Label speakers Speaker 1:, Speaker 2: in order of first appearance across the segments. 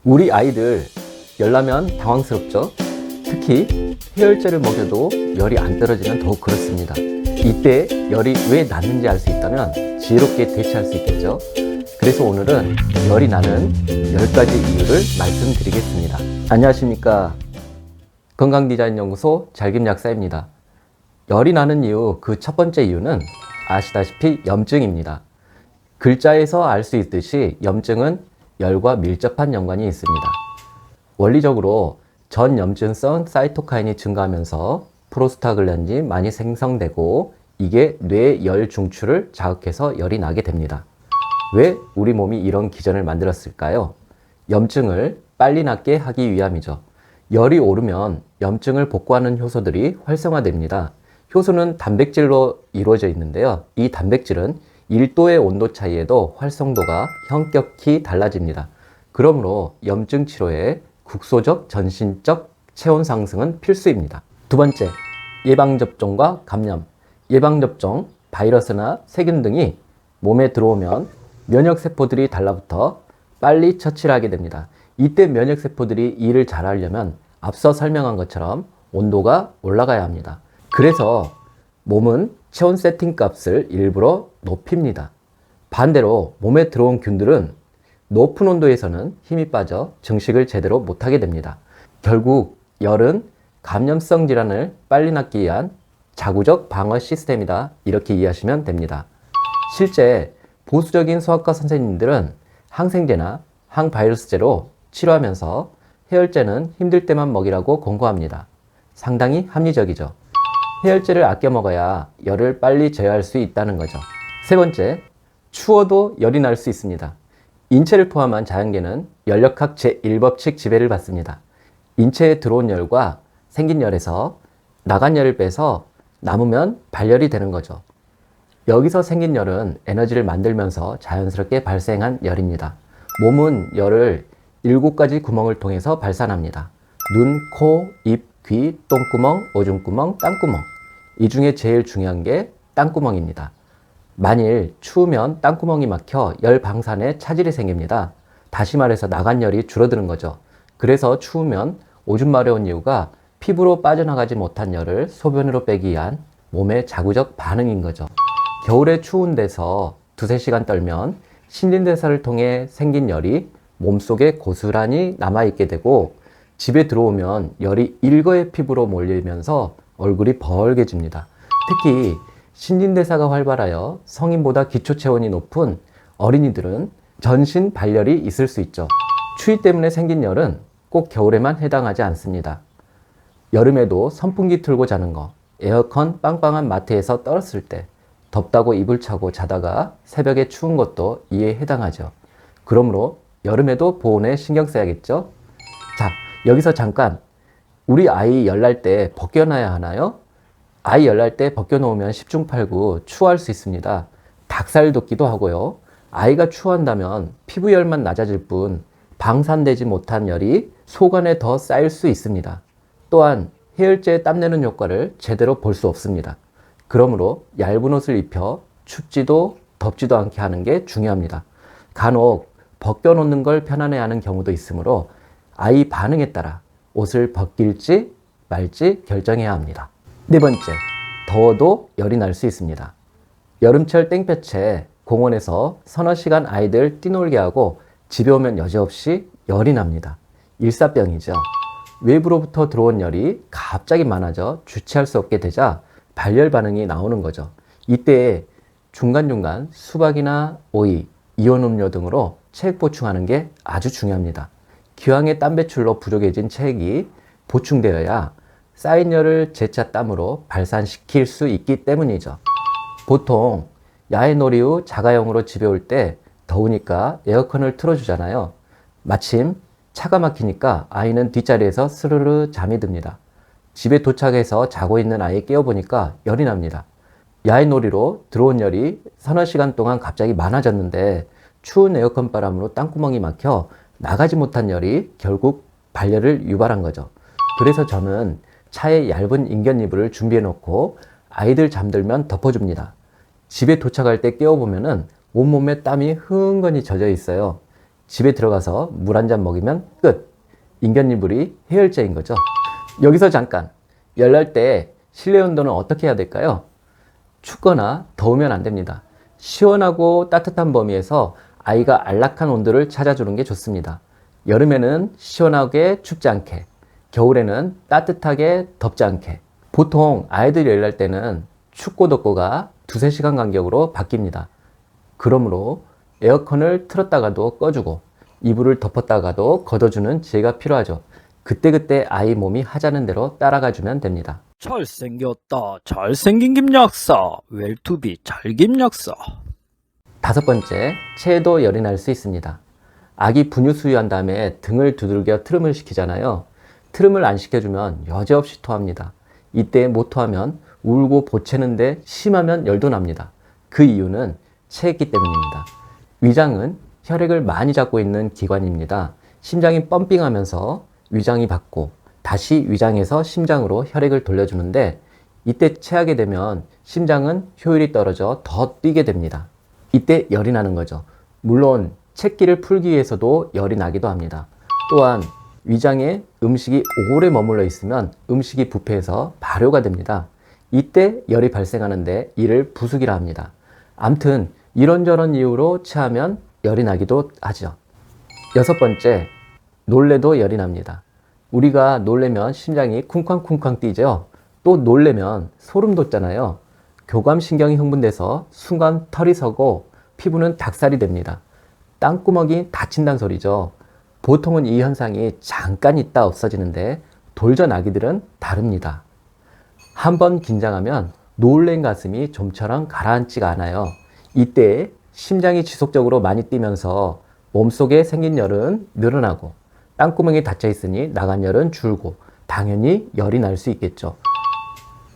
Speaker 1: 우리 아이들 열나면 당황스럽죠? 특히 해열제를 먹여도 열이 안 떨어지면 더욱 그렇습니다. 이때 열이 왜 났는지 알 수 있다면 지혜롭게 대처할 수 있겠죠? 그래서 오늘은 열이 나는 10가지 이유를 말씀드리겠습니다. 안녕하십니까? 건강디자인연구소 잘김약사입니다. 열이 나는 이유, 그 첫 번째 이유는 아시다시피 염증입니다. 글자에서 알 수 있듯이 염증은 열과 밀접한 연관이 있습니다. 원리적으로 전염증성 사이토카인이 증가하면서 프로스타글란딘이 많이 생성되고 이게 뇌 열 중추를 자극해서 열이 나게 됩니다. 왜 우리 몸이 이런 기전을 만들었을까요? 염증을 빨리 낫게 하기 위함이죠. 열이 오르면 염증을 복구하는 효소들이 활성화됩니다. 효소는 단백질로 이루어져 있는데요. 이 단백질은 1도의 온도 차이에도 활성도가 현격히 달라집니다. 그러므로 염증 치료에 국소적, 전신적 체온 상승은 필수입니다. 두 번째, 예방접종과 감염. 예방접종, 바이러스나 세균 등이 몸에 들어오면 면역세포들이 달라붙어 빨리 처치를 하게 됩니다. 이때 면역세포들이 일을 잘하려면 앞서 설명한 것처럼 온도가 올라가야 합니다. 그래서 몸은 체온 세팅 값을 일부러 높입니다. 반대로 몸에 들어온 균들은 높은 온도에서는 힘이 빠져 증식을 제대로 못하게 됩니다. 결국 열은 감염성 질환을 빨리 낫기 위한 자구적 방어 시스템이다. 이렇게 이해하시면 됩니다. 실제 보수적인 소아과 선생님들은 항생제나 항바이러스제로 치료하면서 해열제는 힘들 때만 먹이라고 권고합니다. 상당히 합리적이죠. 해열제를 아껴 먹어야 열을 빨리 제어할 수 있다는 거죠. 세 번째, 추워도 열이 날 수 있습니다. 인체를 포함한 자연계는 열역학 제1법칙 지배를 받습니다. 인체에 들어온 열과 생긴 열에서 나간 열을 빼서 남으면 발열이 되는 거죠. 여기서 생긴 열은 에너지를 만들면서 자연스럽게 발생한 열입니다. 몸은 열을 7가지 구멍을 통해서 발산합니다. 눈, 코, 입, 귀, 똥구멍, 오줌구멍, 땀구멍. 이 중에 제일 중요한 게 땀구멍입니다. 만일 추우면 땀구멍이 막혀 열 방산에 차질이 생깁니다. 다시 말해서 나간 열이 줄어드는 거죠. 그래서 추우면 오줌 마려운 이유가 피부로 빠져나가지 못한 열을 소변으로 빼기 위한 몸의 자구적 반응인 거죠. 겨울에 추운 데서 2-3시간 떨면 신진대사를 통해 생긴 열이 몸속에 고스란히 남아있게 되고 집에 들어오면 열이 일거의 피부로 몰리면서 얼굴이 벌게집니다. 특히 신진대사가 활발하여 성인보다 기초체온이 높은 어린이들은 전신 발열이 있을 수 있죠. 추위 때문에 생긴 열은 꼭 겨울에만 해당하지 않습니다. 여름에도 선풍기 틀고 자는 거, 에어컨 빵빵한 마트에서 떨었을 때, 덥다고 이불 차고 자다가 새벽에 추운 것도 이에 해당하죠. 그러므로 여름에도 보온에 신경 써야겠죠? 자, 여기서 잠깐, 우리 아이 열날 때 벗겨놔야 하나요? 아이 열날 때 벗겨놓으면 10중8구 추워할 수 있습니다. 닭살 돋기도 하고요. 아이가 추워한다면 피부열만 낮아질 뿐 방산되지 못한 열이 속 안에 더 쌓일 수 있습니다. 또한 해열제에 땀내는 효과를 제대로 볼 수 없습니다. 그러므로 얇은 옷을 입혀 춥지도 덥지도 않게 하는 게 중요합니다. 간혹 벗겨놓는 걸 편안해하는 경우도 있으므로 아이 반응에 따라 옷을 벗길지 말지 결정해야 합니다. 네 번째, 더워도 열이 날 수 있습니다. 여름철 땡볕에 공원에서 서너 시간 아이들 뛰놀게 하고 집에 오면 여지없이 열이 납니다. 일사병이죠. 외부로부터 들어온 열이 갑자기 많아져 주체할 수 없게 되자 발열 반응이 나오는 거죠. 이때 중간중간 수박이나 오이, 이온 음료 등으로 체액 보충하는 게 아주 중요합니다. 기왕에 땀 배출로 부족해진 체액이 보충되어야 쌓인 열을 재차 땀으로 발산시킬 수 있기 때문이죠. 보통 야외 놀이 후 자가용으로 집에 올 때 더우니까 에어컨을 틀어주잖아요. 마침 차가 막히니까 아이는 뒷자리에서 스르르 잠이 듭니다. 집에 도착해서 자고 있는 아이 깨워보니까 열이 납니다. 야외 놀이로 들어온 열이 서너 시간 동안 갑자기 많아졌는데 추운 에어컨 바람으로 땅구멍이 막혀 나가지 못한 열이 결국 발열을 유발한 거죠. 그래서 저는 차에 얇은 인견 이불을 준비해 놓고 아이들 잠들면 덮어줍니다. 집에 도착할 때 깨워보면은 온몸에 땀이 흥건히 젖어 있어요. 집에 들어가서 물 한 잔 먹이면 끝. 인견이불이 해열제인 거죠. 여기서 잠깐, 열날 때 실내 온도는 어떻게 해야 될까요? 춥거나 더우면 안 됩니다. 시원하고 따뜻한 범위에서 아이가 안락한 온도를 찾아주는 게 좋습니다. 여름에는 시원하게 춥지 않게, 겨울에는 따뜻하게 덥지 않게. 보통 아이들이 열날 때는 춥고 덥고가 두세 시간 간격으로 바뀝니다. 그러므로 에어컨을 틀었다가도 꺼주고 이불을 덮었다가도 걷어주는 지혜가 필요하죠. 그때그때 아이 몸이 하자는 대로 따라가주면 됩니다.
Speaker 2: 잘생겼다. 잘생긴 김약사. 웰투비 잘김약사.
Speaker 1: 5번째, 체에도 열이 날 수 있습니다. 아기 분유 수유한 다음에 등을 두들겨 트름을 시키잖아요. 트름을 안 시켜주면 여지없이 토합니다. 이때 못 토하면 울고 보채는데 심하면 열도 납니다. 그 이유는 체했기 때문입니다. 위장은 혈액을 많이 잡고 있는 기관입니다. 심장이 펌핑하면서 위장이 받고 다시 위장에서 심장으로 혈액을 돌려주는데 이때 체하게 되면 심장은 효율이 떨어져 더 뛰게 됩니다. 이때 열이 나는 거죠. 물론 체기를 풀기 위해서도 열이 나기도 합니다. 또한 위장에 음식이 오래 머물러 있으면 음식이 부패해서 발효가 됩니다. 이때 열이 발생하는데 이를 부수기라 합니다. 암튼 이런저런 이유로 체하면 열이 나기도 하죠. 6번째, 놀래도 열이 납니다. 우리가 놀래면 심장이 쿵쾅쿵쾅 뛰죠. 또 놀래면 소름 돋잖아요. 교감신경이 흥분돼서 순간 털이 서고 피부는 닭살이 됩니다. 땅구멍이 닫힌다는 소리죠. 보통은 이 현상이 잠깐 있다 없어지는데 돌전 아기들은 다릅니다. 한번 긴장하면 놀란 가슴이 좀처럼 가라앉지가 않아요. 이때 심장이 지속적으로 많이 뛰면서 몸속에 생긴 열은 늘어나고 땅구멍이 닫혀 있으니 나간 열은 줄고 당연히 열이 날 수 있겠죠.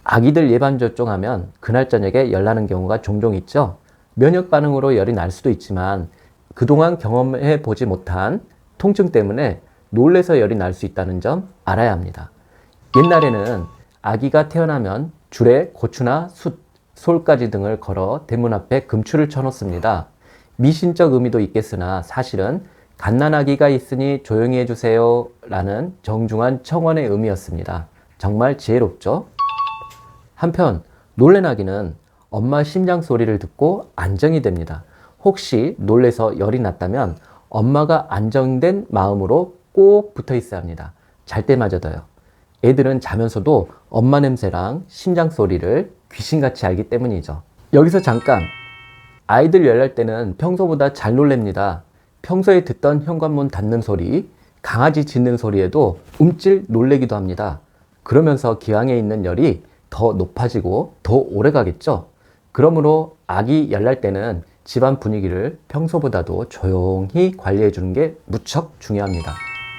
Speaker 1: 아기들 예방접종하면 그날 저녁에 열 나는 경우가 종종 있죠. 면역 반응으로 열이 날 수도 있지만 그동안 경험해 보지 못한 통증 때문에 놀래서 열이 날 수 있다는 점 알아야 합니다. 옛날에는 아기가 태어나면 줄에 고추나 숯, 솔가지 등을 걸어 대문 앞에 금추를 쳐놓습니다. 미신적 의미도 있겠으나 사실은 갓난아기가 있으니 조용히 해주세요 라는 정중한 청원의 의미였습니다. 정말 지혜롭죠? 한편 놀란 아기는 엄마 심장 소리를 듣고 안정이 됩니다. 혹시 놀래서 열이 났다면 엄마가 안정된 마음으로 꼭 붙어 있어야 합니다. 잘 때마저도요. 애들은 자면서도 엄마 냄새랑 심장 소리를 귀신같이 알기 때문이죠. 여기서 잠깐, 아이들 열날 때는 평소보다 잘 놀랍니다. 평소에 듣던 현관문 닫는 소리, 강아지 짖는 소리에도 움찔 놀래기도 합니다. 그러면서 기왕에 있는 열이 더 높아지고 더 오래 가겠죠. 그러므로 아기 열날 때는 집안 분위기를 평소보다도 조용히 관리해 주는 게 무척 중요합니다.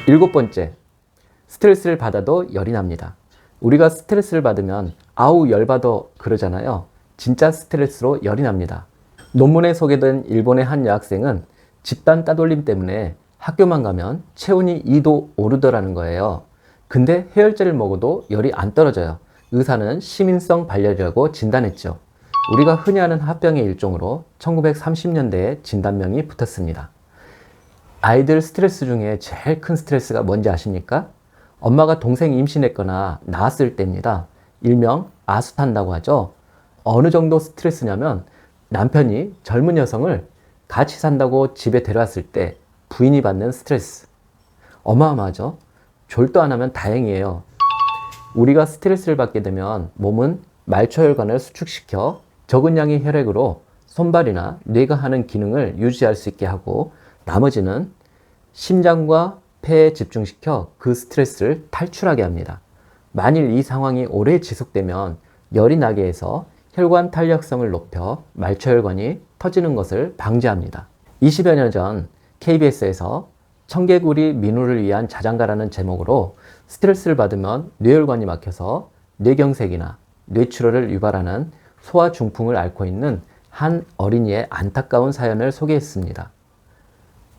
Speaker 1: 7번째, 스트레스를 받아도 열이 납니다. 우리가 스트레스를 받으면 아우 열받아 그러잖아요. 진짜 스트레스로 열이 납니다. 논문에 소개된 일본의 한 여학생은 집단 따돌림 때문에 학교만 가면 체온이 2도 오르더라는 거예요. 근데 해열제를 먹어도 열이 안 떨어져요. 의사는 시민성 발열이라고 진단했죠. 우리가 흔히 하는 합병의 일종으로 1930년대에 진단명이 붙었습니다. 아이들 스트레스 중에 제일 큰 스트레스가 뭔지 아십니까? 엄마가 동생 임신했거나 낳았을 때입니다. 일명 아수탄다고 하죠. 어느 정도 스트레스냐면 남편이 젊은 여성을 같이 산다고 집에 데려왔을 때 부인이 받는 스트레스. 어마어마하죠? 졸도 안 하면 다행이에요. 우리가 스트레스를 받게 되면 몸은 말초혈관을 수축시켜 적은 양의 혈액으로 손발이나 뇌가 하는 기능을 유지할 수 있게 하고 나머지는 심장과 폐에 집중시켜 그 스트레스를 탈출하게 합니다. 만일 이 상황이 오래 지속되면 열이 나게 해서 혈관 탄력성을 높여 말초혈관이 터지는 것을 방지합니다. 20여 년 전 KBS에서 청개구리 민우를 위한 자장가라는 제목으로 스트레스를 받으면 뇌혈관이 막혀서 뇌경색이나 뇌출혈을 유발하는 소아 중풍을 앓고 있는 한 어린이의 안타까운 사연을 소개했습니다.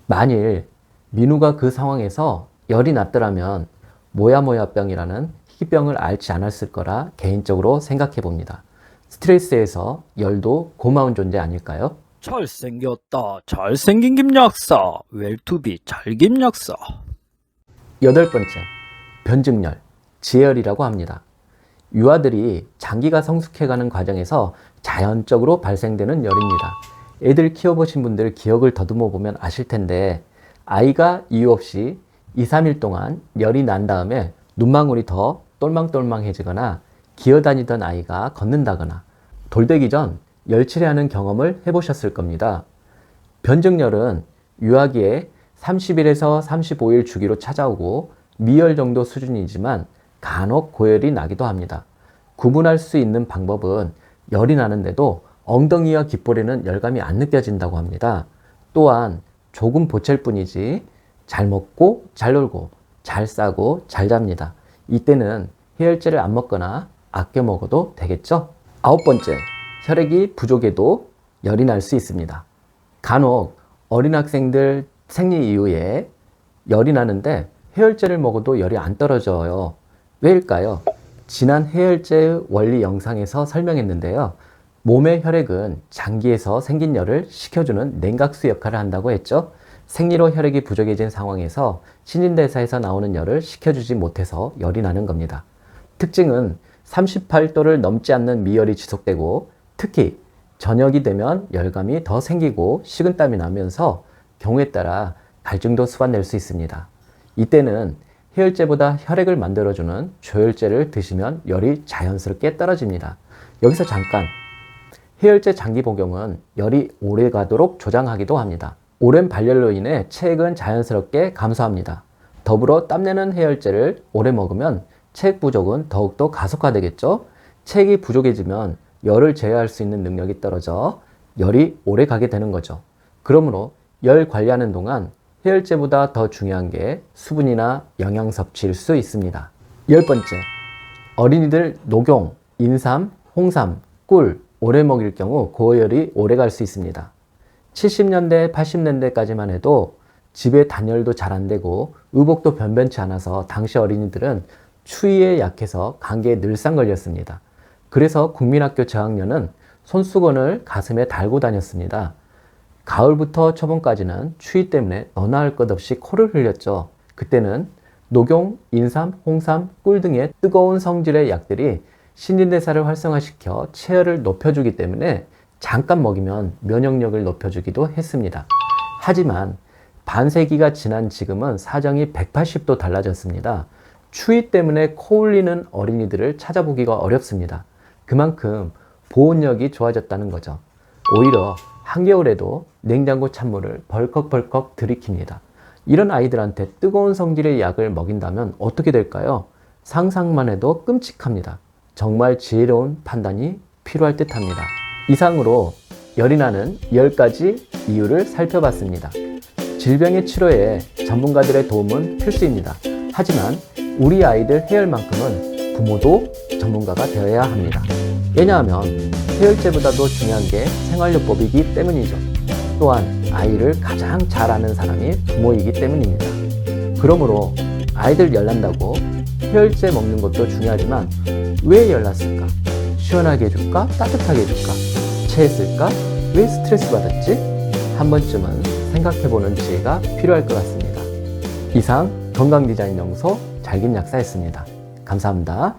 Speaker 1: 만일 민우가 그 상황에서 열이 났더라면 모야모야병이라는 희귀병을 앓지 않았을 거라 개인적으로 생각해 봅니다. 스트레스에서 열도 고마운 존재 아닐까요?
Speaker 2: 잘생겼다. 잘생긴 김약사. 웰투비 잘김약사.
Speaker 1: 여덟 번째, 변증열, 지혈이라고 합니다. 유아들이 장기가 성숙해가는 과정에서 자연적으로 발생되는 열입니다. 애들 키워보신 분들 기억을 더듬어 보면 아실 텐데 아이가 이유 없이 2, 3일 동안 열이 난 다음에 눈망울이 더 똘망똘망해지거나 기어다니던 아이가 걷는다거나 돌되기 전 열칠해하는 경험을 해보셨을 겁니다. 변증열은 유아기에 30일에서 35일 주기로 찾아오고 미열 정도 수준이지만 간혹 고열이 나기도 합니다. 구분할 수 있는 방법은 열이 나는데도 엉덩이와 귓볼에는 열감이 안 느껴진다고 합니다. 또한 조금 보챌 뿐이지 잘 먹고 잘 놀고 잘 싸고 잘 잡니다. 이때는 해열제를 안 먹거나 아껴 먹어도 되겠죠? 아홉 번째, 혈액이 부족해도 열이 날 수 있습니다. 간혹 어린 학생들 생리 이후에 열이 나는데 해열제를 먹어도 열이 안 떨어져요. 왜일까요? 지난 해열제의 원리 영상에서 설명했는데요. 몸의 혈액은 장기에서 생긴 열을 식혀주는 냉각수 역할을 한다고 했죠. 생리로 혈액이 부족해진 상황에서 신진대사에서 나오는 열을 식혀주지 못해서 열이 나는 겁니다. 특징은 38도를 넘지 않는 미열이 지속되고 특히 저녁이 되면 열감이 더 생기고 식은땀이 나면서 경우에 따라 갈증도 수반될 수 있습니다. 이때는 해열제보다 혈액을 만들어주는 조혈제를 드시면 열이 자연스럽게 떨어집니다. 여기서 잠깐, 해열제 장기 복용은 열이 오래 가도록 조장하기도 합니다. 오랜 발열로 인해 체액은 자연스럽게 감소합니다. 더불어 땀내는 해열제를 오래 먹으면 체액 부족은 더욱더 가속화되겠죠? 체액이 부족해지면 열을 제어할 수 있는 능력이 떨어져 열이 오래 가게 되는 거죠. 그러므로 열 관리하는 동안 해열제보다 더 중요한 게 수분이나 영양 섭취일 수 있습니다. 열 번째, 어린이들 녹용, 인삼, 홍삼, 꿀 오래 먹일 경우 고열이 오래 갈 수 있습니다. 70년대, 80년대까지만 해도 집에 단열도 잘 안 되고 의복도 변변치 않아서 당시 어린이들은 추위에 약해서 감기에 늘상 걸렸습니다. 그래서 국민학교 저학년은 손수건을 가슴에 달고 다녔습니다. 가을부터 초봄까지는 추위 때문에 너나 할 것 없이 코를 흘렸죠. 그때는 녹용, 인삼, 홍삼, 꿀 등의 뜨거운 성질의 약들이 신진대사를 활성화시켜 체열을 높여주기 때문에 잠깐 먹이면 면역력을 높여주기도 했습니다. 하지만 반세기가 지난 지금은 사정이 180도 달라졌습니다. 추위 때문에 코 흘리는 어린이들을 찾아보기가 어렵습니다. 그만큼 보온력이 좋아졌다는 거죠. 오히려 한겨울에도 냉장고 찬물을 벌컥벌컥 들이킵니다. 이런 아이들한테 뜨거운 성질의 약을 먹인다면 어떻게 될까요? 상상만 해도 끔찍합니다. 정말 지혜로운 판단이 필요할 듯 합니다. 이상으로 열이 나는 10가지 이유를 살펴봤습니다. 질병의 치료에 전문가들의 도움은 필수입니다. 하지만 우리 아이들 해열만큼은 부모도 전문가가 되어야 합니다. 왜냐하면 해열제보다도 중요한 게 생활요법이기 때문이죠. 또한 아이를 가장 잘 아는 사람이 부모이기 때문입니다. 그러므로 아이들 열난다고 해열제 먹는 것도 중요하지만 왜 열났을까? 시원하게 해줄까? 따뜻하게 해줄까? 체했을까? 왜 스트레스 받았지? 한 번쯤은 생각해보는 지혜가 필요할 것 같습니다. 이상 건강디자인연구소 잘김약사였습니다. 감사합니다.